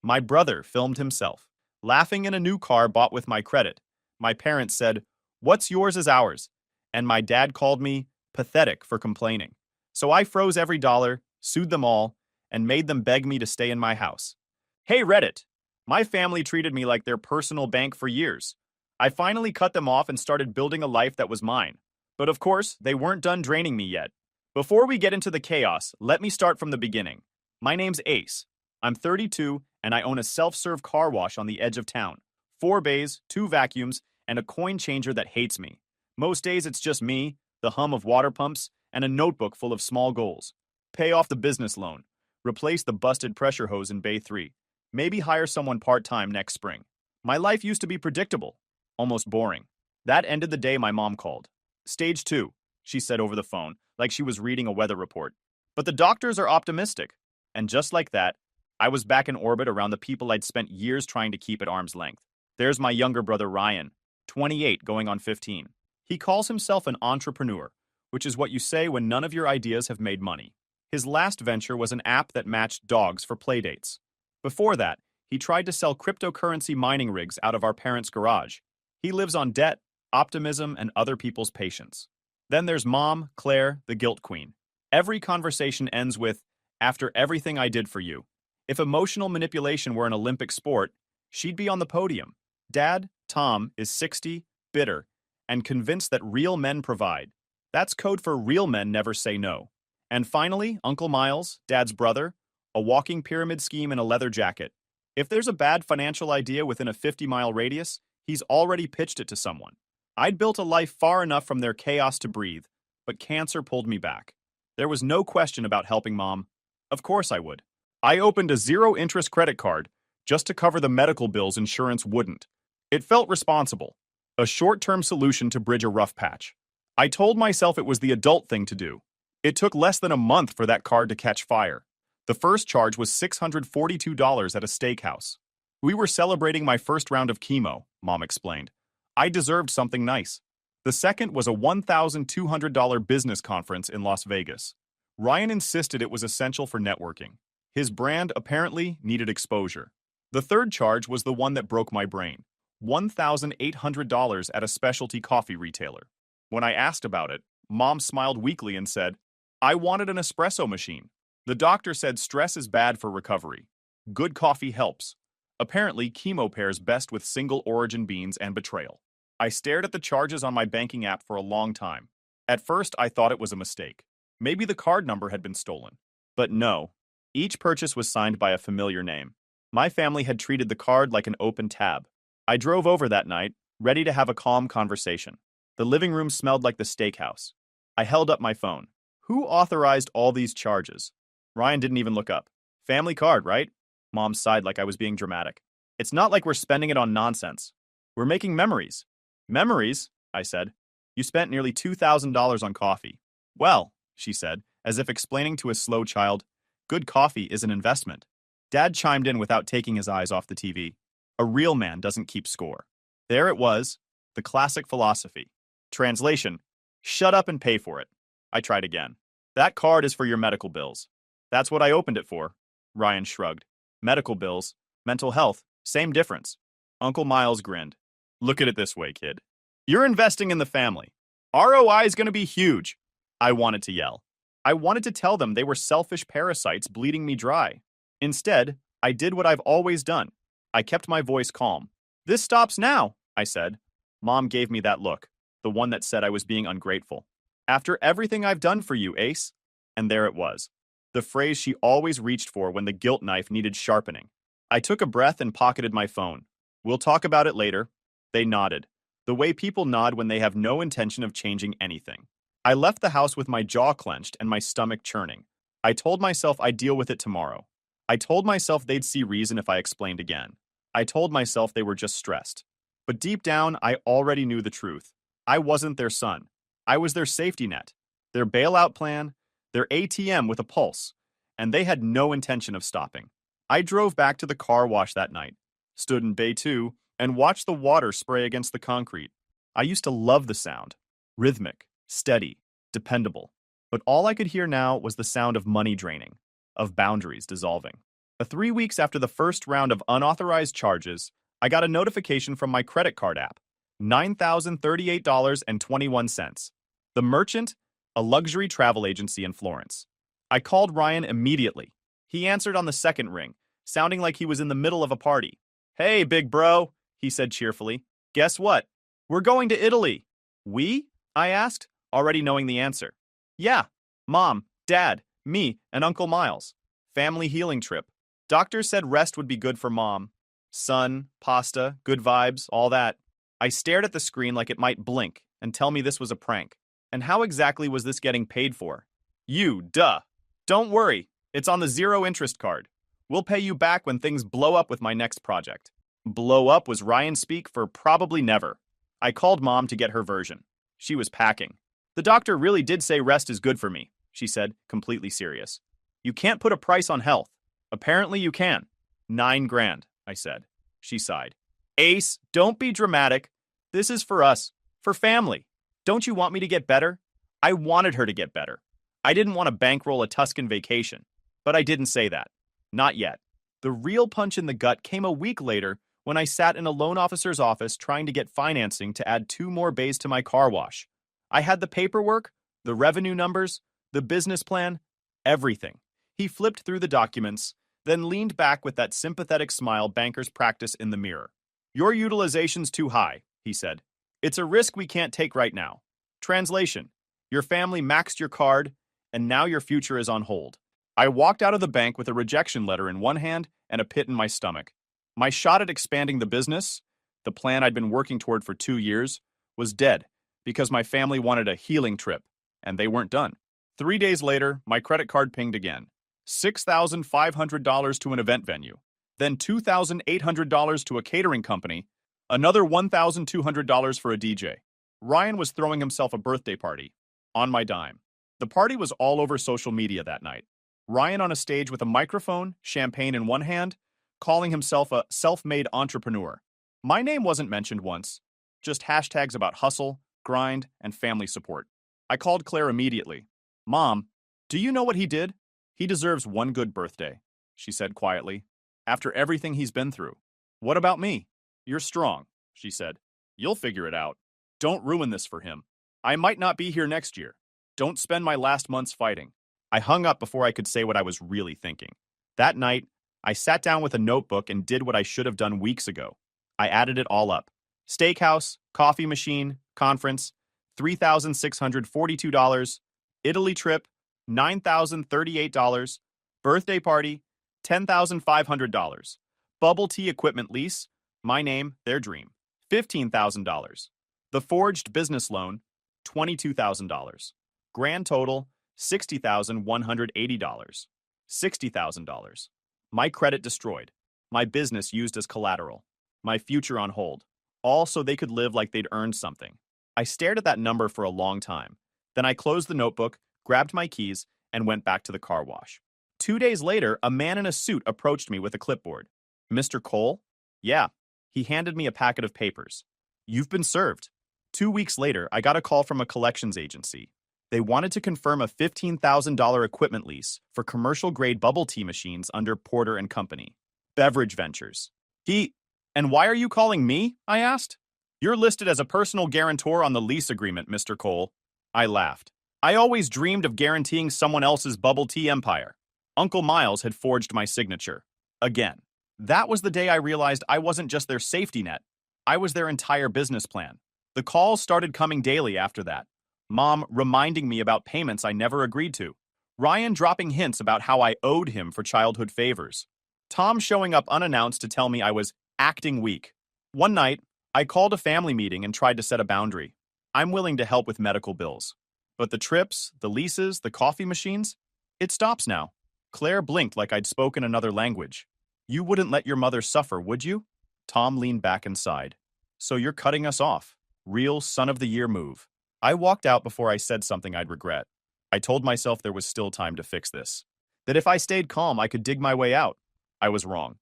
My brother filmed himself, laughing in a new car bought with my credit. My parents said, "What's yours is ours." And my dad called me pathetic for complaining. So I froze every dollar, sued them all, and made them beg me to stay in my house. Hey, Reddit! My family treated me like their personal bank for years. I finally cut them off and started building a life that was mine. But of course, they weren't done draining me yet. Before we get into the chaos, let me start from the beginning. My name's Ace. I'm 32, and I own a self-serve car wash on the edge of town. 4 bays, 2 vacuums, and a coin changer that hates me. Most days it's just me, the hum of water pumps, and a notebook full of small goals. Pay off the business loan. Replace the busted pressure hose in Bay 3. Maybe hire someone part-time next spring. My life used to be predictable, almost boring. That ended the day my mom called. Stage 2, she said over the phone, like she was reading a weather report. But the doctors are optimistic. And just like that, I was back in orbit around the people I'd spent years trying to keep at arm's length. There's my younger brother Ryan, 28 going on 15. He calls himself an entrepreneur, which is what you say when none of your ideas have made money. His last venture was an app that matched dogs for playdates. Before that, he tried to sell cryptocurrency mining rigs out of our parents' garage. He lives on debt, optimism, and other people's patience. Then there's Mom, Claire, the guilt queen. Every conversation ends with, "After everything I did for you." If emotional manipulation were an Olympic sport, she'd be on the podium. Dad, Tom, is 60, bitter, and convinced that real men provide. That's code for real men never say no. And finally, Uncle Miles, Dad's brother, a walking pyramid scheme in a leather jacket. If there's a bad financial idea within a 50-mile radius, he's already pitched it to someone. I'd built a life far enough from their chaos to breathe, but cancer pulled me back. There was no question about helping Mom. Of course I would. I opened a zero-interest credit card just to cover the medical bills insurance wouldn't. It felt responsible, a short-term solution to bridge a rough patch. I told myself it was the adult thing to do. It took less than a month for that card to catch fire. The first charge was $642 at a steakhouse. We were celebrating my first round of chemo, Mom explained. I deserved something nice. The second was a $1,200 business conference in Las Vegas. Ryan insisted it was essential for networking. His brand apparently needed exposure. The third charge was the one that broke my brain. $1,800 at a specialty coffee retailer. When I asked about it, Mom smiled weakly and said, "I wanted an espresso machine. The doctor said stress is bad for recovery. Good coffee helps. Apparently, chemo pairs best with single origin beans and betrayal." I stared at the charges on my banking app for a long time. At first, I thought it was a mistake. Maybe the card number had been stolen. But no. Each purchase was signed by a familiar name. My family had treated the card like an open tab. I drove over that night, ready to have a calm conversation. The living room smelled like the steakhouse. I held up my phone. Who authorized all these charges? Ryan didn't even look up. Family card, right? Mom sighed like I was being dramatic. It's not like we're spending it on nonsense. We're making memories. Memories? I said. You spent nearly $2,000 on coffee. Well, she said, as if explaining to a slow child, good coffee is an investment. Dad chimed in without taking his eyes off the TV. A real man doesn't keep score. There it was, the classic philosophy. Translation, shut up and pay for it. I tried again. That card is for your medical bills. That's what I opened it for. Ryan shrugged. Medical bills, mental health, same difference. Uncle Miles grinned. Look at it this way, kid. You're investing in the family. ROI is going to be huge. I wanted to yell. I wanted to tell them they were selfish parasites bleeding me dry. Instead, I did what I've always done. I kept my voice calm. This stops now, I said. Mom gave me that look, the one that said I was being ungrateful. After everything I've done for you, Ace. And there it was. The phrase she always reached for when the guilt knife needed sharpening. I took a breath and pocketed my phone. We'll talk about it later. They nodded, the way people nod when they have no intention of changing anything. I left the house with my jaw clenched and my stomach churning. I told myself I'd deal with it tomorrow. I told myself they'd see reason if I explained again. I told myself they were just stressed. But deep down, I already knew the truth. I wasn't their son. I was their safety net, their bailout plan, their ATM with a pulse, and they had no intention of stopping. I drove back to the car wash that night, stood in Bay 2, and watched the water spray against the concrete. I used to love the sound. Rhythmic, steady, dependable. But all I could hear now was the sound of money draining, of boundaries dissolving. 3 weeks after the first round of unauthorized charges, I got a notification from my credit card app. $9,038.21. The merchant, a luxury travel agency in Florence. I called Ryan immediately. He answered on the second ring, sounding like he was in the middle of a party. "Hey, big bro," he said cheerfully. "Guess what? We're going to Italy." "We?" I asked, already knowing the answer. "Yeah, Mom, Dad, me, and Uncle Miles. Family healing trip. Doctors said rest would be good for Mom. Sun, pasta, good vibes, all that." I stared at the screen like it might blink and tell me this was a prank. And how exactly was this getting paid for? Duh. "Don't worry, it's on the zero interest card. We'll pay you back when things blow up with my next project." Blow up was Ryan speak for probably never. I called Mom to get her version. She was packing. "The doctor really did say rest is good for me," she said, completely serious. "You can't put a price on health." "Apparently you can." $9,000, I said. She sighed. "Ace, don't be dramatic. This is for us, for family. Don't you want me to get better?" I wanted her to get better. I didn't want to bankroll a Tuscan vacation, but I didn't say that. Not yet. The real punch in the gut came a week later when I sat in a loan officer's office trying to get financing to add 2 more bays to my car wash. I had the paperwork, the revenue numbers, the business plan, everything. He flipped through the documents, then leaned back with that sympathetic smile bankers practice in the mirror. "Your utilization's too high," he said. "It's a risk we can't take right now." Translation: your family maxed your card, and now your future is on hold. I walked out of the bank with a rejection letter in one hand and a pit in my stomach. My shot at expanding the business, the plan I'd been working toward for 2 years, was dead because my family wanted a healing trip, and they weren't done. 3 days later, my credit card pinged again. $6,500 to an event venue, then $2,800 to a catering company, another $1,200 for a DJ. Ryan was throwing himself a birthday party, on my dime. The party was all over social media that night. Ryan on a stage with a microphone, champagne in one hand, calling himself a self-made entrepreneur. My name wasn't mentioned once, just hashtags about hustle, grind, and family support. I called Claire immediately. "Mom, do you know what he did?" "He deserves one good birthday," she said quietly, "after everything he's been through." "What about me?" "You're strong," she said. "You'll figure it out. Don't ruin this for him. I might not be here next year. Don't spend my last months fighting." I hung up before I could say what I was really thinking. That night, I sat down with a notebook and did what I should have done weeks ago. I added it all up. Steakhouse, coffee machine, conference, $3,642, Italy trip, $9,038, birthday party, $10,500, bubble tea equipment lease, my name, their dream, $15,000, the forged business loan, $22,000, grand total, $60,180, $60,000. My credit destroyed, my business used as collateral, my future on hold, all so they could live like they'd earned something. I stared at that number for a long time. Then I closed the notebook, grabbed my keys, and went back to the car wash. 2 days later, a man in a suit approached me with a clipboard. "Mr. Cole?" "Yeah." He handed me a packet of papers. "You've been served." 2 weeks later, I got a call from a collections agency. They wanted to confirm a $15,000 equipment lease for commercial-grade bubble tea machines under Porter & Company. Beverage Ventures. "And why are you calling me?" I asked. "You're listed as a personal guarantor on the lease agreement, Mr. Cole." I laughed. I always dreamed of guaranteeing someone else's bubble tea empire. Uncle Miles had forged my signature. Again. That was the day I realized I wasn't just their safety net. I was their entire business plan. The calls started coming daily after that. Mom reminding me about payments I never agreed to. Ryan dropping hints about how I owed him for childhood favors. Tom showing up unannounced to tell me I was acting weak. One night, I called a family meeting and tried to set a boundary. I'm willing to help with medical bills. But the trips, the leases, the coffee machines, it stops now. Claire blinked like I'd spoken another language. "You wouldn't let your mother suffer, would you?" Tom leaned back and sighed. "So you're cutting us off. Real son of the year move." I walked out before I said something I'd regret. I told myself there was still time to fix this. That if I stayed calm, I could dig my way out. I was wrong.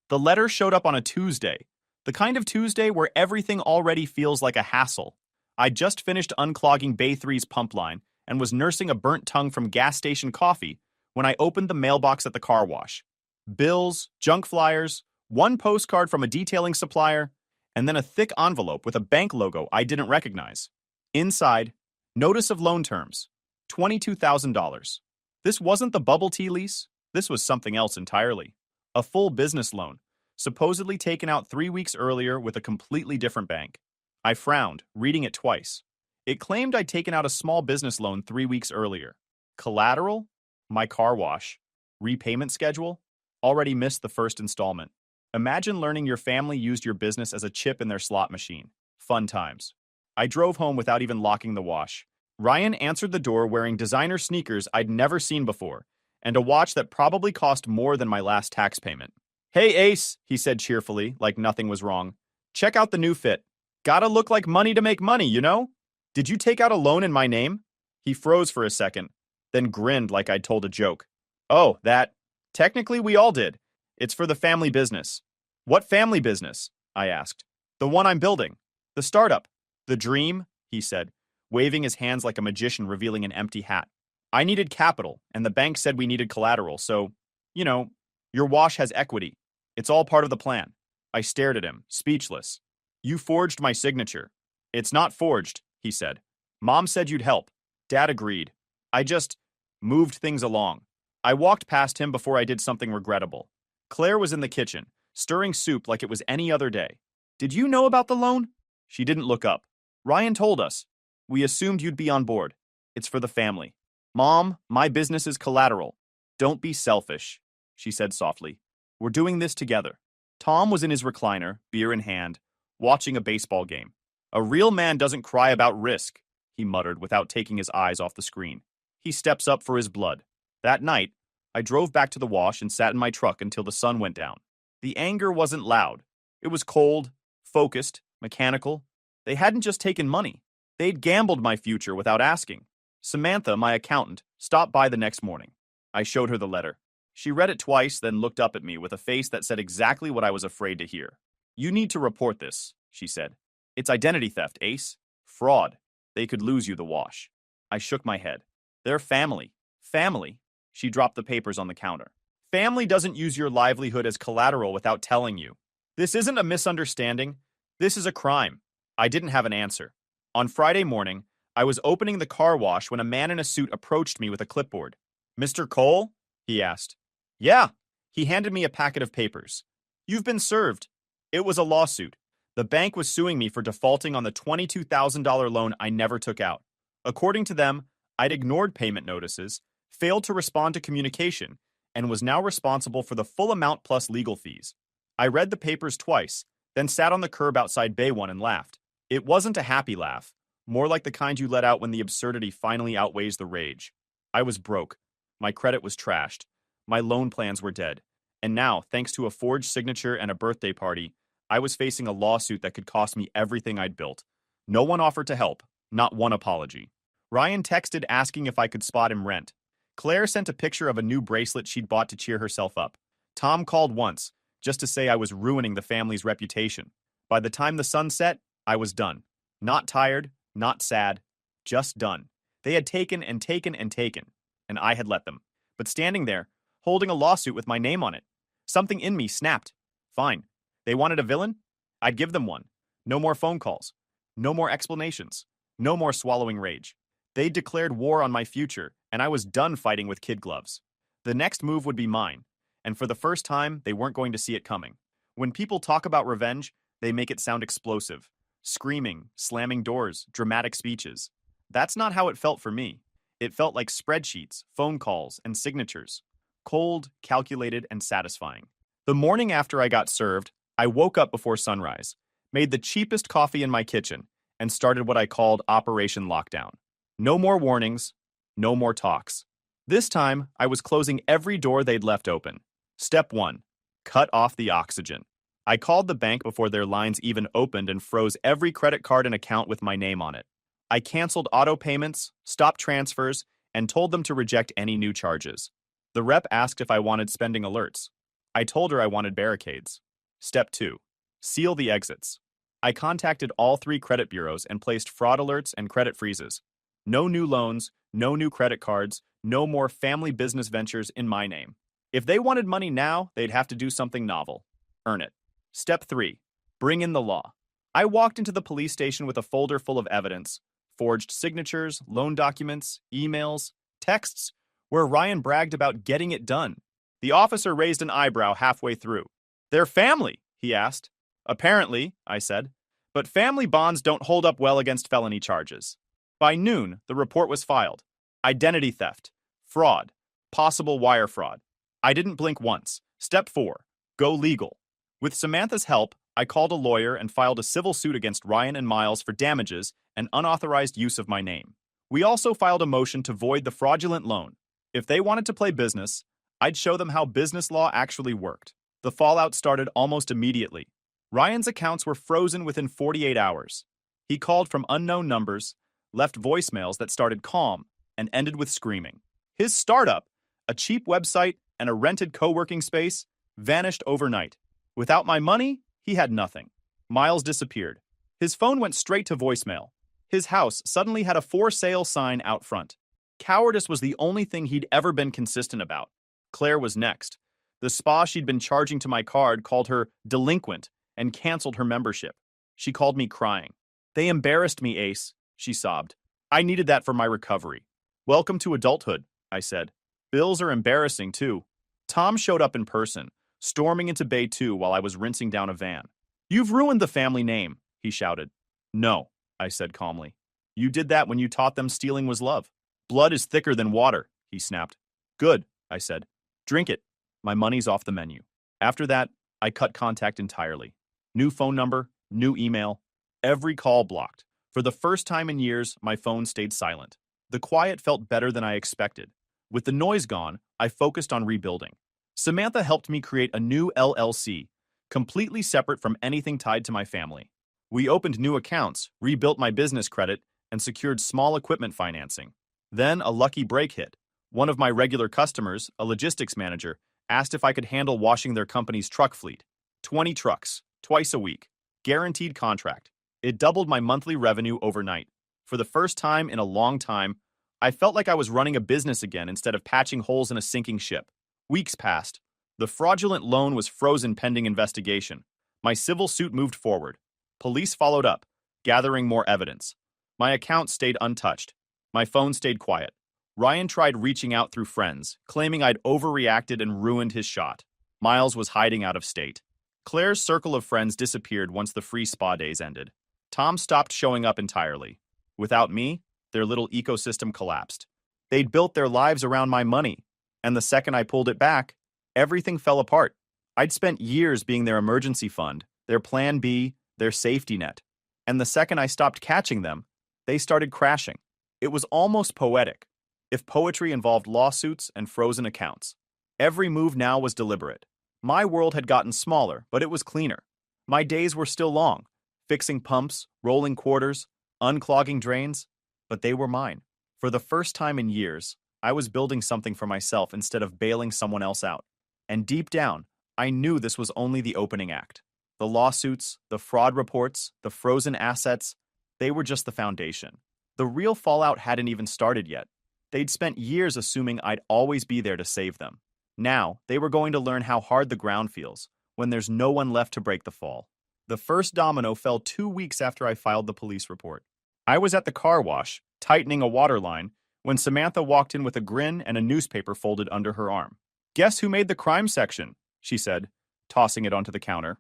The letter showed up on a Tuesday. The kind of Tuesday where everything already feels like a hassle. I'd just finished unclogging Bay 3's pump line and was nursing a burnt tongue from gas station coffee when I opened the mailbox at the car wash. Bills, junk flyers, one postcard from a detailing supplier, and then a thick envelope with a bank logo I didn't recognize. Inside, notice of loan terms, $22,000. This wasn't the bubble tea lease. This was something else entirely. A full business loan, supposedly taken out 3 weeks earlier with a completely different bank. I frowned, reading it twice. It claimed I'd taken out a small business loan 3 weeks earlier. Collateral? My car wash. Repayment schedule? Already missed the first installment. Imagine learning your family used your business as a chip in their slot machine. Fun times. I drove home without even locking the wash. Ryan answered the door wearing designer sneakers I'd never seen before, and a watch that probably cost more than my last tax payment. "Hey, Ace," he said cheerfully, like nothing was wrong. "Check out the new fit. Gotta look like money to make money, you know? Did you take out a loan in my name?" He froze for a second, then grinned like I'd told a joke. "Oh, that. Technically, we all did. It's for the family business." "What family business?" I asked. "The one I'm building. The startup. The dream," he said, waving his hands like a magician revealing an empty hat. "I needed capital, and the bank said we needed collateral, so, you know, your wash has equity. It's all part of the plan." I stared at him, speechless. "You forged my signature." "It's not forged," he said. "Mom said you'd help." Dad agreed. I just moved things along. I walked past him before I did something regrettable. Claire was in the kitchen, stirring soup like it was any other day. "Did you know about the loan?" She didn't look up. "Ryan told us. We assumed you'd be on board. It's for the family." "Mom, my business is collateral. Don't be selfish," she said softly. "We're doing this together." Tom was in his recliner, beer in hand, watching a baseball game. "A real man doesn't cry about risk," he muttered without taking his eyes off the screen. "He steps up for his blood." That night, I drove back to the wash and sat in my truck until the sun went down. The anger wasn't loud. It was cold, focused, mechanical. They hadn't just taken money. They'd gambled my future without asking. Samantha, my accountant, stopped by the next morning. I showed her the letter. She read it twice, then looked up at me with a face that said exactly what I was afraid to hear. "You need to report this," she said. "It's identity theft, Ace. Fraud. They could lose you the wash." I shook my head. "They're family." "Family?" She dropped the papers on the counter. "Family doesn't use your livelihood as collateral without telling you. This isn't a misunderstanding. This is a crime." I didn't have an answer. On Friday morning, I was opening the car wash when a man in a suit approached me with a clipboard. "Mr. Cole?" he asked. "Yeah." He handed me a packet of papers. "You've been served." It was a lawsuit. The bank was suing me for defaulting on the $22,000 loan I never took out. According to them, I'd ignored payment notices, failed to respond to communication, and was now responsible for the full amount plus legal fees. I read the papers twice, then sat on the curb outside Bay One and laughed. It wasn't a happy laugh, more like the kind you let out when the absurdity finally outweighs the rage. I was broke. My credit was trashed. My loan plans were dead. And now, thanks to a forged signature and a birthday party, I was facing a lawsuit that could cost me everything I'd built. No one offered to help, not one apology. Ryan texted asking if I could spot him rent. Claire sent a picture of a new bracelet she'd bought to cheer herself up. Tom called once, just to say I was ruining the family's reputation. By the time the sun set, I was done. Not tired, not sad, just done. They had taken and taken and taken, and I had let them. But standing there, holding a lawsuit with my name on it, something in me snapped. Fine. They wanted a villain? I'd give them one. No more phone calls. No more explanations. No more swallowing rage. They declared war on my future, and I was done fighting with kid gloves. The next move would be mine, and for the first time, they weren't going to see it coming. When people talk about revenge, they make it sound explosive. Screaming, slamming doors, dramatic speeches. That's not how it felt for me. It felt like spreadsheets, phone calls, and signatures. Cold, calculated, and satisfying. The morning after I got served, I woke up before sunrise, made the cheapest coffee in my kitchen, and started what I called Operation Lockdown. No more warnings, no more talks. This time, I was closing every door they'd left open. Step 1. Cut off the oxygen. I called the bank before their lines even opened and froze every credit card and account with my name on it. I canceled auto payments, stopped transfers, and told them to reject any new charges. The rep asked if I wanted spending alerts. I told her I wanted barricades. Step 2. Seal the exits. I contacted all 3 credit bureaus and placed fraud alerts and credit freezes. No new loans, no new credit cards, no more family business ventures in my name. If they wanted money now, they'd have to do something novel. Earn it. Step 3. Bring in the law. I walked into the police station with a folder full of evidence, forged signatures, loan documents, emails, texts, where Ryan bragged about getting it done. The officer raised an eyebrow halfway through. "They're family," he asked. "Apparently," I said. "But family bonds don't hold up well against felony charges." By noon, the report was filed. Identity theft, fraud, possible wire fraud. I didn't blink once. Step 4. Go legal. With Samantha's help, I called a lawyer and filed a civil suit against Ryan and Miles for damages and unauthorized use of my name. We also filed a motion to void the fraudulent loan. If they wanted to play business, I'd show them how business law actually worked. The fallout started almost immediately. Ryan's accounts were frozen within 48 hours. He called from unknown numbers, left voicemails that started calm and ended with screaming. His startup, a cheap website and a rented co-working space, vanished overnight. Without my money, he had nothing. Miles disappeared. His phone went straight to voicemail. His house suddenly had a for sale sign out front. Cowardice was the only thing he'd ever been consistent about. Claire was next. The spa she'd been charging to my card called her delinquent and canceled her membership. She called me crying. "They embarrassed me, Ace," she sobbed. "I needed that for my recovery." "Welcome to adulthood," I said. "Bills are embarrassing, too." Tom showed up in person, storming into Bay 2 while I was rinsing down a van. "You've ruined the family name," he shouted. "No," I said calmly. "You did that when you taught them stealing was love." "Blood is thicker than water," he snapped. "Good," I said. "Drink it. My money's off the menu." After that, I cut contact entirely. New phone number, new email, every call blocked. For the first time in years, my phone stayed silent. The quiet felt better than I expected. With the noise gone, I focused on rebuilding. Samantha helped me create a new LLC, completely separate from anything tied to my family. We opened new accounts, rebuilt my business credit, and secured small equipment financing. Then a lucky break hit. One of my regular customers, a logistics manager, asked if I could handle washing their company's truck fleet. 20 trucks, twice a week. Guaranteed contract. It doubled my monthly revenue overnight. For the first time in a long time, I felt like I was running a business again instead of patching holes in a sinking ship. Weeks passed. The fraudulent loan was frozen pending investigation. My civil suit moved forward. Police followed up, gathering more evidence. My account stayed untouched. My phone stayed quiet. Ryan tried reaching out through friends, claiming I'd overreacted and ruined his shot. Miles was hiding out of state. Claire's circle of friends disappeared once the free spa days ended. Tom stopped showing up entirely. Without me, their little ecosystem collapsed. They'd built their lives around my money, and the second I pulled it back, everything fell apart. I'd spent years being their emergency fund, their plan B, their safety net. And the second I stopped catching them, they started crashing. It was almost poetic, if poetry involved lawsuits and frozen accounts. Every move now was deliberate. My world had gotten smaller, but it was cleaner. My days were still long, fixing pumps, rolling quarters, unclogging drains, but they were mine. For the first time in years, I was building something for myself instead of bailing someone else out. And deep down, I knew this was only the opening act. The lawsuits, the fraud reports, the frozen assets, they were just the foundation. The real fallout hadn't even started yet. They'd spent years assuming I'd always be there to save them. Now, they were going to learn how hard the ground feels when there's no one left to break the fall. The first domino fell 2 weeks after I filed the police report. I was at the car wash, tightening a water line, when Samantha walked in with a grin and a newspaper folded under her arm. "Guess who made the crime section?" she said, tossing it onto the counter.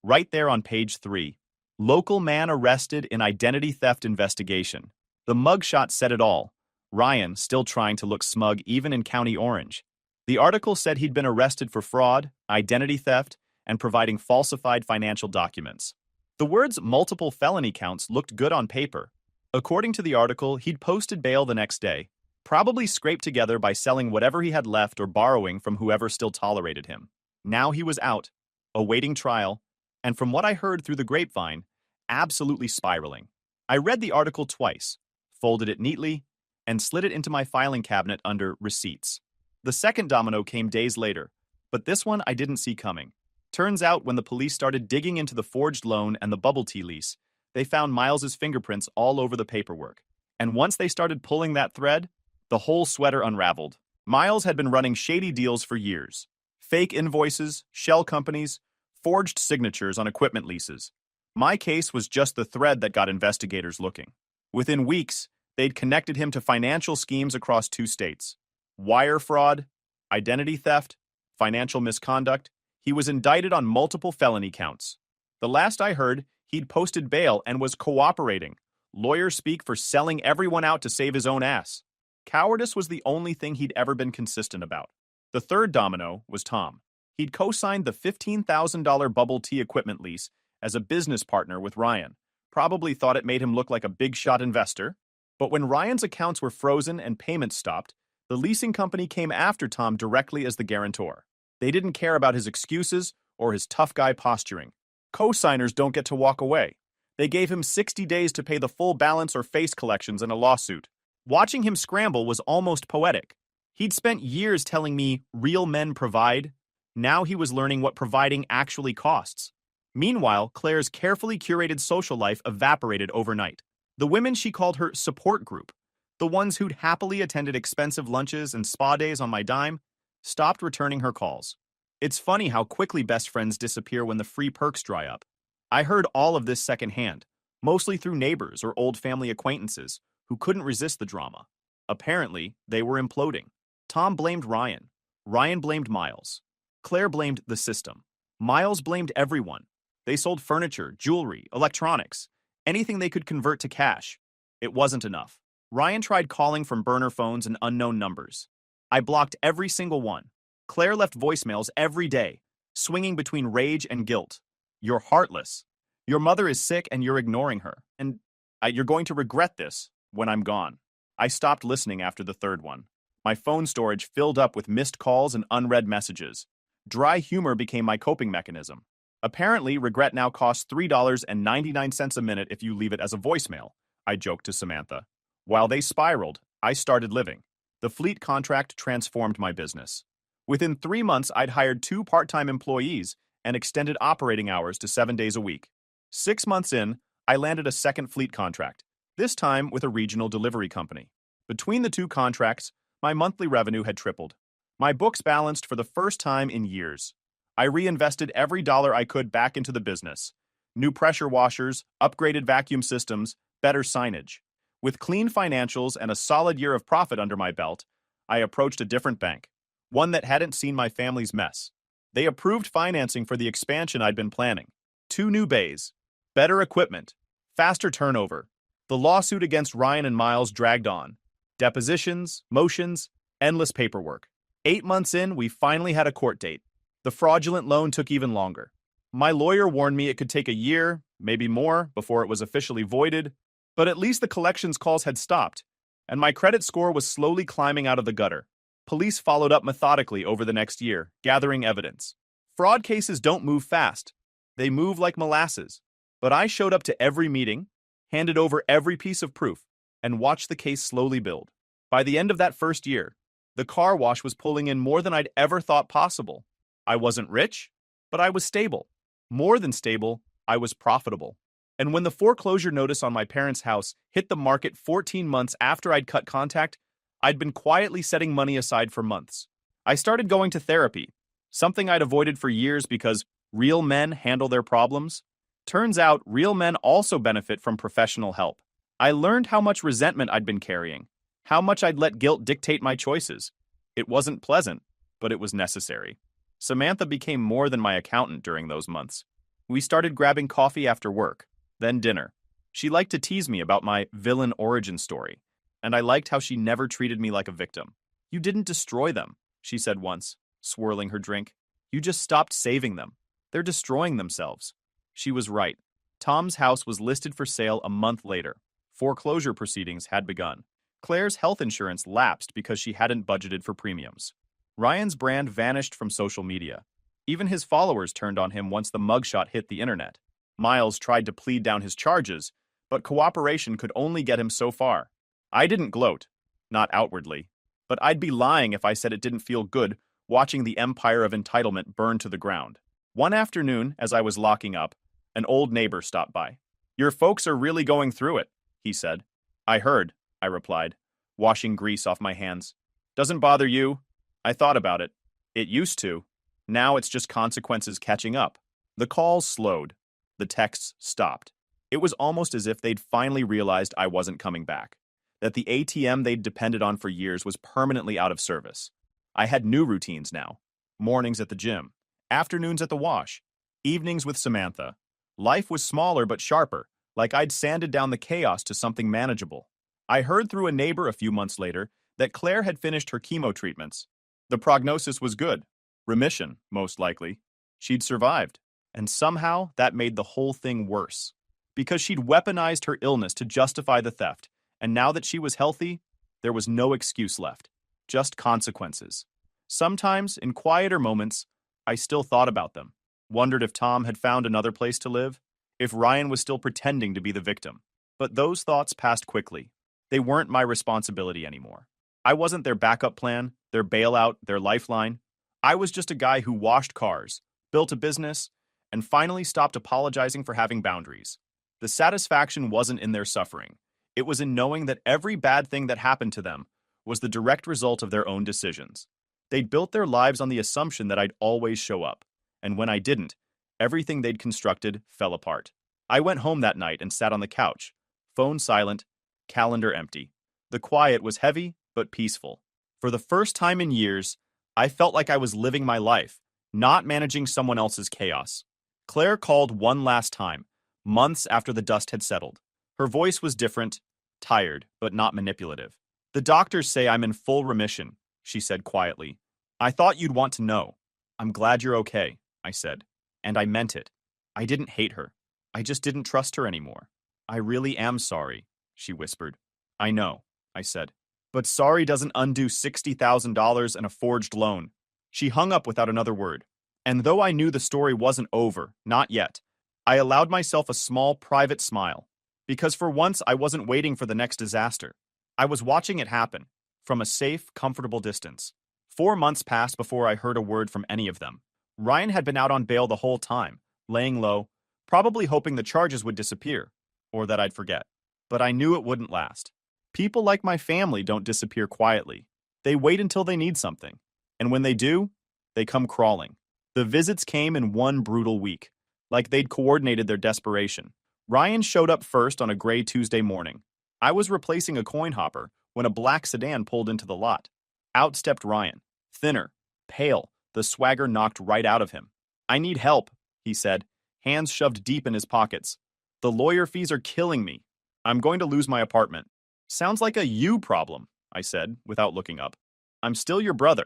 Right there on page 3. Local man arrested in identity theft investigation. The mugshot said it all. Ryan still trying to look smug even in County Orange. The article said he'd been arrested for fraud, identity theft, and providing falsified financial documents. The words multiple felony counts looked good on paper. According to the article, he'd posted bail the next day, probably scraped together by selling whatever he had left or borrowing from whoever still tolerated him. Now he was out, awaiting trial, and from what I heard through the grapevine, absolutely spiraling. I read the article twice, folded it neatly, and slid it into my filing cabinet under receipts. The second domino came days later, but this one I didn't see coming. Turns out when the police started digging into the forged loan and the bubble tea lease, they found Miles's fingerprints all over the paperwork. And once they started pulling that thread, the whole sweater unraveled. Miles had been running shady deals for years. Fake invoices, shell companies, forged signatures on equipment leases. My case was just the thread that got investigators looking. Within weeks, they'd connected him to financial schemes across 2 states. Wire fraud, identity theft, financial misconduct. He was indicted on multiple felony counts. The last I heard, he'd posted bail and was cooperating. Lawyers speak for selling everyone out to save his own ass. Cowardice was the only thing he'd ever been consistent about. The third domino was Tom. He'd co-signed the $15,000 bubble tea equipment lease as a business partner with Ryan. Probably thought it made him look like a big-shot investor. But when Ryan's accounts were frozen and payments stopped, the leasing company came after Tom directly as the guarantor. They didn't care about his excuses or his tough guy posturing. Co-signers don't get to walk away. They gave him 60 days to pay the full balance or face collections in a lawsuit. Watching him scramble was almost poetic. He'd spent years telling me real men provide. Now he was learning what providing actually costs. Meanwhile, Claire's carefully curated social life evaporated overnight. The women she called her support group, the ones who'd happily attended expensive lunches and spa days on my dime, stopped returning her calls. It's funny how quickly best friends disappear when the free perks dry up. I heard all of this secondhand, mostly through neighbors or old family acquaintances who couldn't resist the drama. Apparently, they were imploding. Tom blamed Ryan. Ryan blamed Miles. Claire blamed the system. Miles blamed everyone. They sold furniture, jewelry, electronics, anything they could convert to cash. It wasn't enough. Ryan tried calling from burner phones and unknown numbers. I blocked every single one. Claire left voicemails every day, swinging between rage and guilt. You're heartless. Your mother is sick and you're ignoring her. And you're going to regret this when I'm gone. I stopped listening after the third one. My phone storage filled up with missed calls and unread messages. Dry humor became my coping mechanism. Apparently, regret now costs $3.99 a minute if you leave it as a voicemail, I joked to Samantha. While they spiraled, I started living. The fleet contract transformed my business. Within 3 months, I'd hired 2 part-time employees and extended operating hours to 7 days a week. 6 months in, I landed a second fleet contract, this time with a regional delivery company. Between the 2 contracts, my monthly revenue had tripled. My books balanced for the first time in years. I reinvested every dollar I could back into the business. New pressure washers, upgraded vacuum systems, better signage. With clean financials and a solid year of profit under my belt, I approached a different bank, one that hadn't seen my family's mess. They approved financing for the expansion I'd been planning. 2 new bays, better equipment, faster turnover. The lawsuit against Ryan and Miles dragged on. Depositions, motions, endless paperwork. 8 months in, we finally had a court date. The fraudulent loan took even longer. My lawyer warned me it could take a year, maybe more, before it was officially voided, but at least the collections calls had stopped, and my credit score was slowly climbing out of the gutter. Police followed up methodically over the next year, gathering evidence. Fraud cases don't move fast. They move like molasses. But I showed up to every meeting, handed over every piece of proof, and watched the case slowly build. By the end of that first year, the car wash was pulling in more than I'd ever thought possible. I wasn't rich, but I was stable. More than stable, I was profitable. And when the foreclosure notice on my parents' house hit the market 14 months after I'd cut contact, I'd been quietly setting money aside for months. I started going to therapy, something I'd avoided for years because real men handle their problems. Turns out, real men also benefit from professional help. I learned how much resentment I'd been carrying, how much I'd let guilt dictate my choices. It wasn't pleasant, but it was necessary. Samantha became more than my accountant during those months. We started grabbing coffee after work, then dinner. She liked to tease me about my villain origin story, and I liked how she never treated me like a victim. You didn't destroy them, she said once, swirling her drink. You just stopped saving them. They're destroying themselves. She was right. Tom's house was listed for sale a month later. Foreclosure proceedings had begun. Claire's health insurance lapsed because she hadn't budgeted for premiums. Ryan's brand vanished from social media. Even his followers turned on him once the mugshot hit the internet. Miles tried to plead down his charges, but cooperation could only get him so far. I didn't gloat, not outwardly, but I'd be lying if I said it didn't feel good watching the empire of entitlement burn to the ground. One afternoon, as I was locking up, an old neighbor stopped by. Your folks are really going through it, he said. I heard, I replied, washing grease off my hands. Doesn't bother you? I thought about it. It used to. Now it's just consequences catching up. The calls slowed. The texts stopped. It was almost as if they'd finally realized I wasn't coming back, that the ATM they'd depended on for years was permanently out of service. I had new routines now. Mornings at the gym, afternoons at the wash, evenings with Samantha. Life was smaller but sharper, like I'd sanded down the chaos to something manageable. I heard through a neighbor a few months later that Claire had finished her chemo treatments. The prognosis was good. Remission, most likely. She'd survived. And somehow that made the whole thing worse. Because she'd weaponized her illness to justify the theft, and now that she was healthy, there was no excuse left. Just consequences. Sometimes, in quieter moments, I still thought about them. Wondered if Tom had found another place to live, if Ryan was still pretending to be the victim. But those thoughts passed quickly. They weren't my responsibility anymore. I wasn't their backup plan, their bailout, their lifeline. I was just a guy who washed cars, built a business, and finally stopped apologizing for having boundaries. The satisfaction wasn't in their suffering. It was in knowing that every bad thing that happened to them was the direct result of their own decisions. They'd built their lives on the assumption that I'd always show up. And when I didn't, everything they'd constructed fell apart. I went home that night and sat on the couch, phone silent, calendar empty. The quiet was heavy, but peaceful. For the first time in years, I felt like I was living my life, not managing someone else's chaos. Claire called one last time, months after the dust had settled. Her voice was different, tired, but not manipulative. The doctors say I'm in full remission, she said quietly. I thought you'd want to know. I'm glad you're okay, I said. And I meant it. I didn't hate her. I just didn't trust her anymore. I really am sorry, she whispered. I know, I said. But sorry doesn't undo $60,000 and a forged loan. She hung up without another word. And though I knew the story wasn't over, not yet, I allowed myself a small, private smile. Because for once I wasn't waiting for the next disaster. I was watching it happen, from a safe, comfortable distance. 4 months passed before I heard a word from any of them. Ryan had been out on bail the whole time, laying low, probably hoping the charges would disappear, or that I'd forget. But I knew it wouldn't last. People like my family don't disappear quietly. They wait until they need something. And when they do, they come crawling. The visits came in one brutal week, like they'd coordinated their desperation. Ryan showed up first on a gray Tuesday morning. I was replacing a coin hopper when a black sedan pulled into the lot. Out stepped Ryan, thinner, pale, the swagger knocked right out of him. I need help, he said, hands shoved deep in his pockets. The lawyer fees are killing me. I'm going to lose my apartment. Sounds like a you problem, I said, without looking up. I'm still your brother.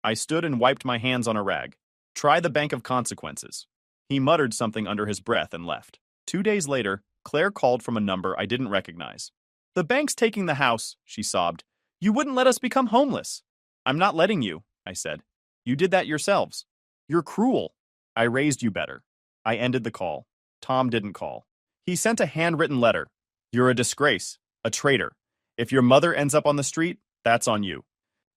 I stood and wiped my hands on a rag. Try the bank of consequences. He muttered something under his breath and left. 2 days later, Claire called from a number I didn't recognize. The bank's taking the house, she sobbed. You wouldn't let us become homeless. I'm not letting you, I said. You did that yourselves. You're cruel. I raised you better. I ended the call. Tom didn't call. He sent a handwritten letter. You're a disgrace, a traitor. If your mother ends up on the street, that's on you.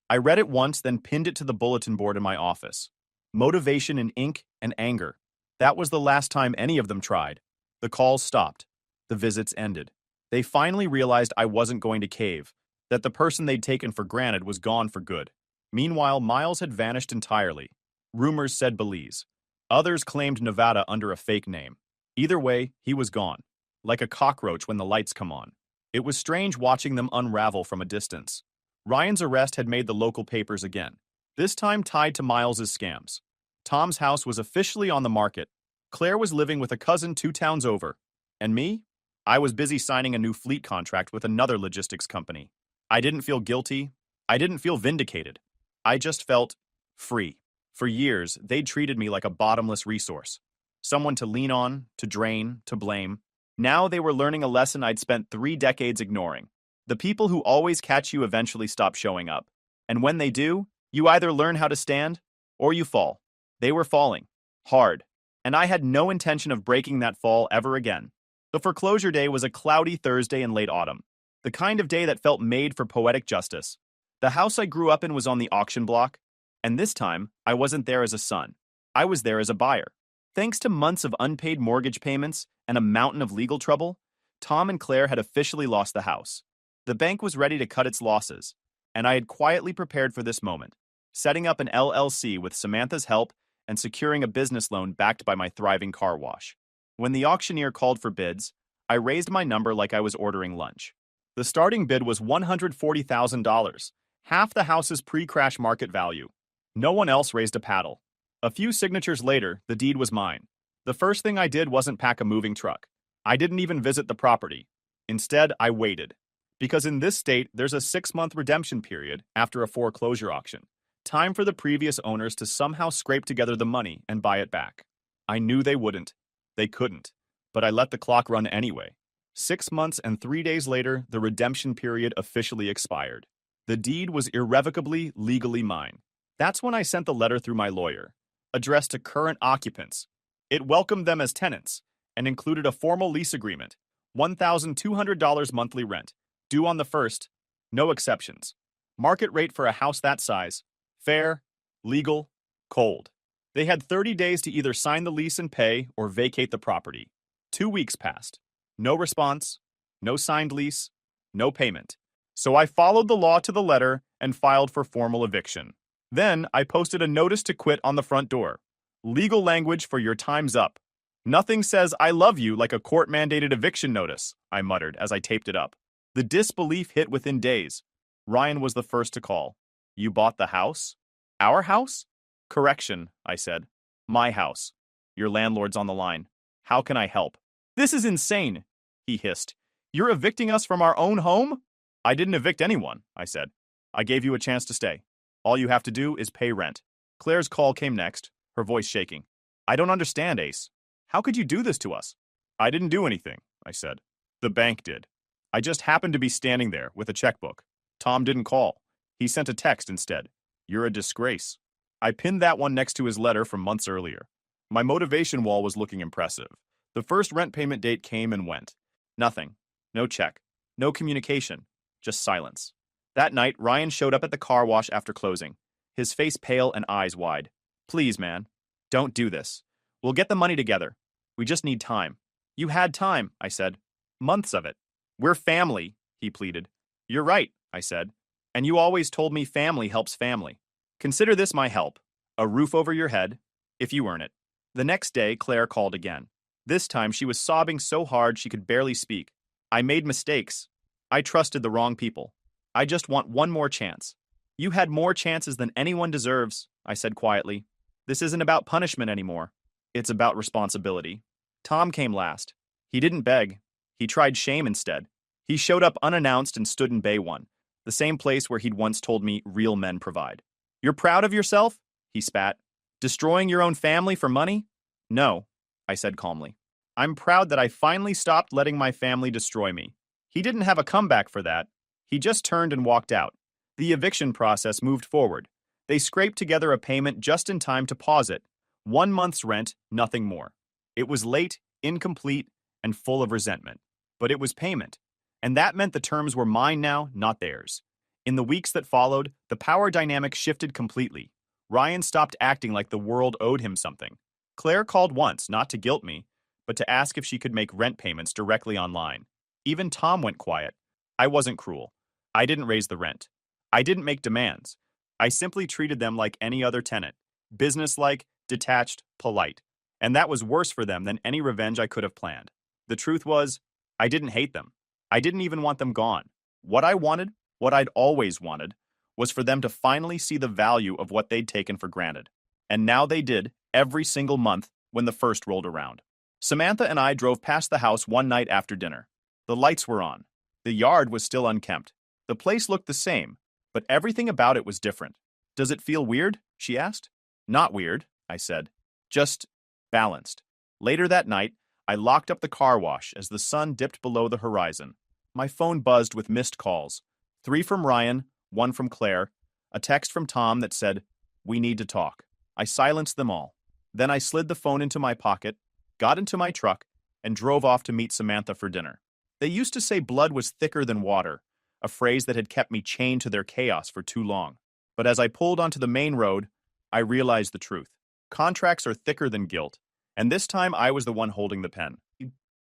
I read it once, then pinned it to the bulletin board in my office. Motivation in ink and anger. That was the last time any of them tried. The calls stopped. The visits ended. They finally realized I wasn't going to cave, that the person they'd taken for granted was gone for good. Meanwhile, Miles had vanished entirely. Rumors said Belize. Others claimed Nevada under a fake name. Either way, he was gone, like a cockroach when the lights come on. It was strange watching them unravel from a distance. Ryan's arrest had made the local papers again, this time tied to Miles's scams. Tom's house was officially on the market. Claire was living with a cousin 2 towns over. And me? I was busy signing a new fleet contract with another logistics company. I didn't feel guilty. I didn't feel vindicated. I just felt free. For years, they'd treated me like a bottomless resource. Someone to lean on, to drain, to blame. Now they were learning a lesson I'd spent 3 decades ignoring. The people who always catch you eventually stop showing up. And when they do, you either learn how to stand, or you fall. They were falling. Hard. And I had no intention of breaking that fall ever again. The foreclosure day was a cloudy Thursday in late autumn. The kind of day that felt made for poetic justice. The house I grew up in was on the auction block, and this time, I wasn't there as a son. I was there as a buyer. Thanks to months of unpaid mortgage payments and a mountain of legal trouble, Tom and Claire had officially lost the house. The bank was ready to cut its losses. and I had quietly prepared for this moment, setting up an LLC with Samantha's help and securing a business loan backed by my thriving car wash. When the auctioneer called for bids, I raised my number like I was ordering lunch. The starting bid was $140,000, half the house's pre-crash market value. No one else raised a paddle. A few signatures later, the deed was mine. The first thing I did wasn't pack a moving truck. I didn't even visit the property. Instead, I waited. Because in this state, there's a 6-month redemption period after a foreclosure auction. Time for the previous owners to somehow scrape together the money and buy it back. I knew they wouldn't. They couldn't. But I let the clock run anyway. 6 months and 3 days later, the redemption period officially expired. The deed was irrevocably, legally mine. That's when I sent the letter through my lawyer, addressed to current occupants. It welcomed them as tenants and included a formal lease agreement, $1,200 monthly rent, due on the 1st, no exceptions. Market rate for a house that size, fair, legal, cold. They had 30 days to either sign the lease and pay or vacate the property. 2 weeks passed. No response, no signed lease, no payment. So I followed the law to the letter and filed for formal eviction. Then I posted a notice to quit on the front door. Legal language for your time's up. Nothing says I love you like a court-mandated eviction notice, I muttered as I taped it up. The disbelief hit within days. Ryan was the first to call. You bought the house? Our house? Correction, I said. My house. Your landlord's on the line. How can I help? This is insane, he hissed. You're evicting us from our own home? I didn't evict anyone, I said. I gave you a chance to stay. All you have to do is pay rent. Claire's call came next, her voice shaking. I don't understand, Ace. How could you do this to us? I didn't do anything, I said. The bank did. I just happened to be standing there with a checkbook. Tom didn't call. He sent a text instead. You're a disgrace. I pinned that one next to his letter from months earlier. My motivation wall was looking impressive. The first rent payment date came and went. Nothing. No check. No communication. Just silence. That night, Ryan showed up at the car wash after closing, his face pale and eyes wide. Please, man. Don't do this. We'll get the money together. We just need time. You had time, I said. Months of it. We're family, he pleaded. You're right, I said. And you always told me family helps family. Consider this my help. A roof over your head, if you earn it. The next day, Claire called again. This time, she was sobbing so hard she could barely speak. I made mistakes. I trusted the wrong people. I just want one more chance. You had more chances than anyone deserves, I said quietly. This isn't about punishment anymore. It's about responsibility. Tom came last. He didn't beg. He tried shame instead. He showed up unannounced and stood in Bay 1, the same place where he'd once told me real men provide. You're proud of yourself? He spat. Destroying your own family for money? No, I said calmly. I'm proud that I finally stopped letting my family destroy me. He didn't have a comeback for that. He just turned and walked out. The eviction process moved forward. They scraped together a payment just in time to pause it. 1 month's rent, nothing more. It was late, incomplete, and full of resentment. But it was payment. And that meant the terms were mine now, not theirs. In the weeks that followed, the power dynamic shifted completely. Ryan stopped acting like the world owed him something. Claire called once, not to guilt me, but to ask if she could make rent payments directly online. Even Tom went quiet. I wasn't cruel. I didn't raise the rent. I didn't make demands. I simply treated them like any other tenant. Businesslike, detached, polite. And that was worse for them than any revenge I could have planned. The truth was, I didn't hate them. I didn't even want them gone. What I wanted, what I'd always wanted, was for them to finally see the value of what they'd taken for granted. And now they did, every single month when the first rolled around. Samantha and I drove past the house one night after dinner. The lights were on. The yard was still unkempt. The place looked the same, but everything about it was different. Does it feel weird? She asked. Not weird, I said. Just balanced. Later that night, I locked up the car wash as the sun dipped below the horizon. My phone buzzed with missed calls. 3 from Ryan, 1 from Claire, a text from Tom that said, "We need to talk." I silenced them all. Then I slid the phone into my pocket, got into my truck, and drove off to meet Samantha for dinner. They used to say blood was thicker than water, a phrase that had kept me chained to their chaos for too long. But as I pulled onto the main road, I realized the truth. Contracts are thicker than guilt, and this time I was the one holding the pen.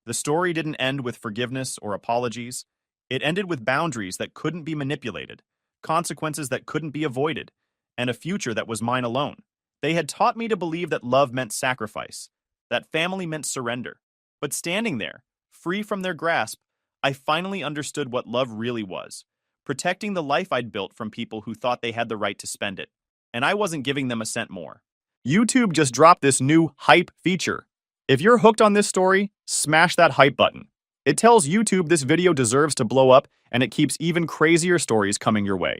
The story didn't end with forgiveness or apologies. It ended with boundaries that couldn't be manipulated, consequences that couldn't be avoided, and a future that was mine alone. They had taught me to believe that love meant sacrifice, that family meant surrender. But standing there, free from their grasp, I finally understood what love really was, protecting the life I'd built from people who thought they had the right to spend it. And I wasn't giving them a cent more. YouTube just dropped this new hype feature. If you're hooked on this story, smash that hype button. It tells YouTube this video deserves to blow up, and it keeps even crazier stories coming your way.